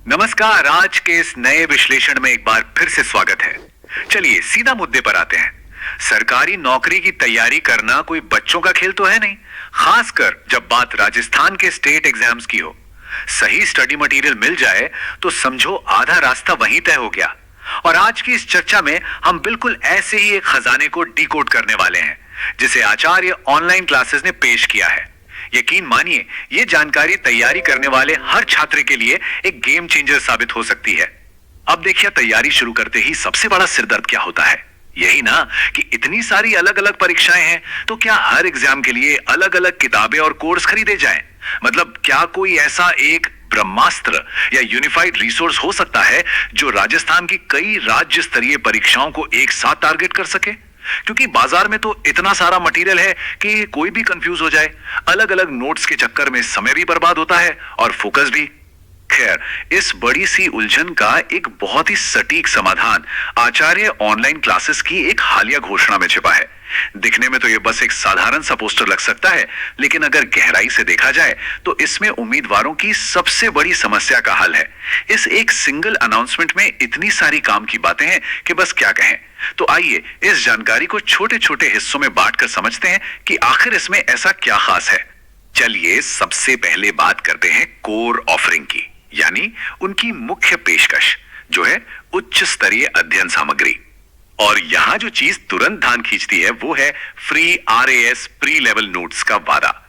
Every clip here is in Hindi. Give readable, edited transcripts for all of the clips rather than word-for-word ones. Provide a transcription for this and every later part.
नमस्कार। आज के इस नए विश्लेषण में एक बार फिर से स्वागत है। चलिए सीधा मुद्दे पर आते हैं। सरकारी नौकरी की तैयारी करना कोई बच्चों का खेल तो है नहीं, खासकर जब बात राजस्थान के स्टेट एग्जाम्स की हो। सही स्टडी मटेरियल मिल जाए तो समझो आधा रास्ता वहीं तय हो गया। और आज की इस चर्चा में हम बिल्कुल ऐसे ही एक खजाने को डिकोड करने वाले हैं, जिसे आचार्य ऑनलाइन क्लासेस ने पेश किया है। यकीन मानिए, ये जानकारी तैयारी करने वाले हर छात्र के लिए एक गेम चेंजर साबित हो सकती है। अब देखिए, तैयारी शुरू करते ही सबसे बड़ा सिरदर्द क्या होता है? यही ना कि इतनी सारी अलग अलग परीक्षाएं हैं, तो क्या हर एग्जाम के लिए अलग अलग किताबें और कोर्स खरीदे जाएं? मतलब क्या कोई ऐसा एक ब्रह्मास्त्र या यूनिफाइड रिसोर्स हो सकता है जो राजस्थान की कई राज्य स्तरीय परीक्षाओं को एक साथ टारगेट कर सके? क्योंकि बाजार में तो इतना सारा मटेरियल है कि कोई भी कंफ्यूज हो जाए। अलग अलग नोट्स के चक्कर में समय भी बर्बाद होता है और फोकस भी। खैर, इस बड़ी सी उलझन का एक बहुत ही सटीक समाधान आचार्य ऑनलाइन क्लासेस की एक हालिया घोषणा में छिपा है। दिखने में तो ये बस एक साधारण सा पोस्टर लग सकता है, लेकिन अगर गहराई से देखा जाए तो इसमें उम्मीदवारों की सबसे बड़ी समस्या का हल है। इस एक सिंगल अनाउंसमेंट में इतनी सारी काम की बातें हैं कि बस क्या कहें। तो आइए इस जानकारी को छोटे छोटे हिस्सों में बांटकर समझते हैं कि आखिर इसमें ऐसा क्या खास है। चलिए सबसे पहले बात करते हैं कोर ऑफरिंग की, यानी उनकी मुख्य पेशकश, जो है उच्च स्तरीय अध्ययन सामग्री। और यहां जो चीज तुरंत ध्यान खींचती है वो है free RAS pre level notes का वादा।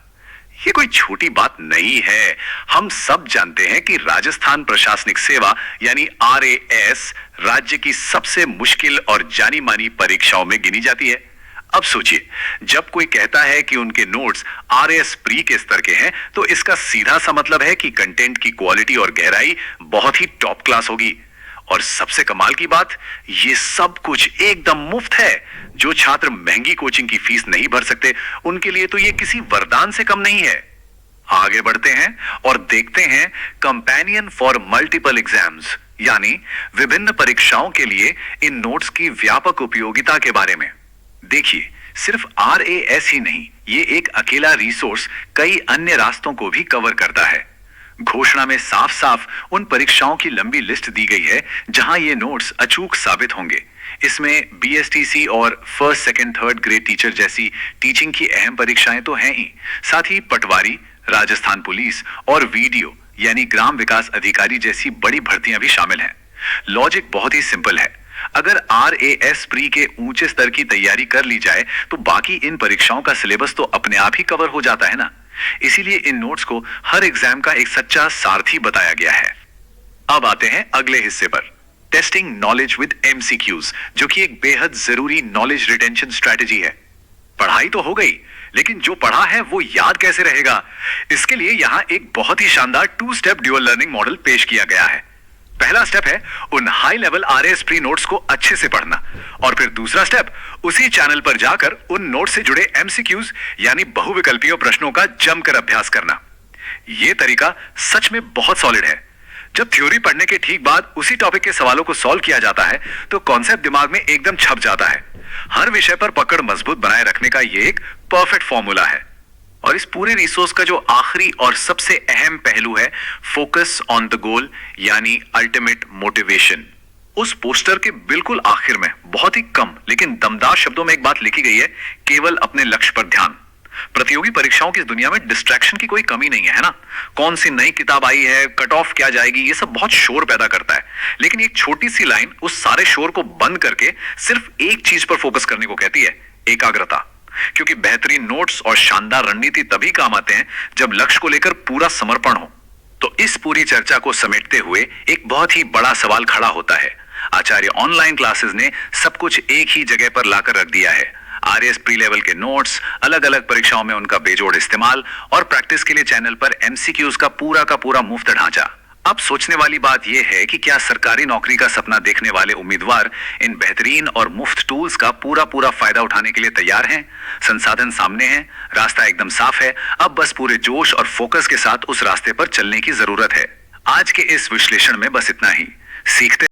ये कोई छोटी बात नहीं है। हम सब जानते हैं कि राजस्थान प्रशासनिक सेवा यानी आरएएस राज्य की सबसे मुश्किल और जानी मानी परीक्षाओं में गिनी जाती है। अब सोचिए, जब कोई कहता है कि उनके नोट्स आरएएस प्री के स्तर के हैं, तो इसका सीधा सा मतलब है कि कंटेंट की क्वालिटी और गहराई बहुत ही टॉप क्लास होगी। और सबसे कमाल की बात, ये सब कुछ एकदम मुफ्त है। जो छात्र महंगी कोचिंग की फीस नहीं भर सकते, उनके लिए तो ये किसी वरदान से कम नहीं है। आगे बढ़ते हैं और देखते हैं कंपेनियन फॉर मल्टीपल एग्जाम्स, यानी विभिन्न परीक्षाओं के लिए इन नोट्स की व्यापक उपयोगिता के बारे में। देखिए, सिर्फ आरएएस ही नहीं, ये एक अकेला रिसोर्स कई अन्य रास्तों को भी कवर करता है। घोषणा में साफ साफ उन परीक्षाओं की लंबी लिस्ट दी गई है जहां ये नोट्स अचूक साबित होंगे। इसमें बीएसटीसी और first second third grade teacher जैसी टीचिंग की अहम परीक्षाएं तो हैं ही, साथ ही पटवारी, राजस्थान पुलिस और वीडियो यानी ग्राम विकास अधिकारी जैसी बड़ी भर्तियां भी शामिल हैं। लॉजिक बहुत ही सिंपल है। अगर आरएएस प्री के ऊंचे स्तर की तैयारी कर ली जाए तो बाकी इन परीक्षाओं का सिलेबस तो अपने आप ही कवर हो जाता है ना। इसीलिए इन नोट्स को हर एग्जाम का एक सच्चा सारथी बताया गया है। अब आते हैं अगले हिस्से पर, टेस्टिंग नॉलेज विद एमसीक्यूज, जो कि एक बेहद जरूरी नॉलेज रिटेंशन स्ट्रेटजी है। पढ़ाई तो हो गई, लेकिन जो पढ़ा है वो याद कैसे रहेगा? इसके लिए यहां एक बहुत ही शानदार 2 स्टेप ड्यूअल लर्निंग मॉडल पेश किया गया है। पहला स्टेप है उन high level RAS pre notes को अच्छे से पढ़ना, और फिर दूसरा स्टेप उसी चैनल पर जाकर उन नोट्स से जुड़े एमसीक्यूज यानी बहुविकल्पीय प्रश्नों का जमकर अभ्यास करना। यह तरीका सच में बहुत सॉलिड है। जब थ्योरी पढ़ने के ठीक बाद उसी टॉपिक के सवालों को सॉल्व किया जाता है तो कॉन्सेप्ट दिमाग में एकदम छप जाता है। हर विषय पर पकड़ मजबूत बनाए रखने का यह एक परफेक्ट फॉर्मूला है। और इस पूरे रिसोर्स का जो आखिरी और सबसे अहम पहलू है, फोकस ऑन द गोल यानी अल्टीमेट मोटिवेशन। उस पोस्टर के बिल्कुल आखिर में बहुत ही कम लेकिन दमदार शब्दों में एक बात लिखी गई है, केवल अपने लक्ष्य पर ध्यान। प्रतियोगी परीक्षाओं की इस दुनिया में डिस्ट्रैक्शन की कोई कमी नहीं है ना। कौन सी नई किताब आई है, कट ऑफ क्या जाएगी, ये सब बहुत शोर पैदा करता है। लेकिन एक छोटी सी लाइन उस सारे शोर को बंद करके सिर्फ एक चीज पर फोकस करने को कहती है, एकाग्रता। क्योंकि बेहतरीन नोट्स और शानदार रणनीति तभी काम आते हैं जब लक्ष्य को लेकर पूरा समर्पण हो। तो इस पूरी चर्चा को समेटते हुए एक बहुत ही बड़ा सवाल खड़ा होता है। आचार्य ऑनलाइन क्लासेस ने सब कुछ एक ही जगह पर लाकर रख दिया है। आरएएस प्री लेवल के नोट्स, अलग अलग परीक्षाओं में उनका बेजोड़ इस्तेमाल और प्रैक्टिस के लिए चैनल पर एमसीक्यूज का पूरा मुफ्त ढांचा। अब सोचने वाली बात यह है कि क्या सरकारी नौकरी का सपना देखने वाले उम्मीदवार इन बेहतरीन और मुफ्त टूल्स का पूरा फायदा उठाने के लिए तैयार हैं? संसाधन सामने हैं, रास्ता एकदम साफ है। अब बस पूरे जोश और फोकस के साथ उस रास्ते पर चलने की जरूरत है। आज के इस विश्लेषण में बस इतना ही। सीखते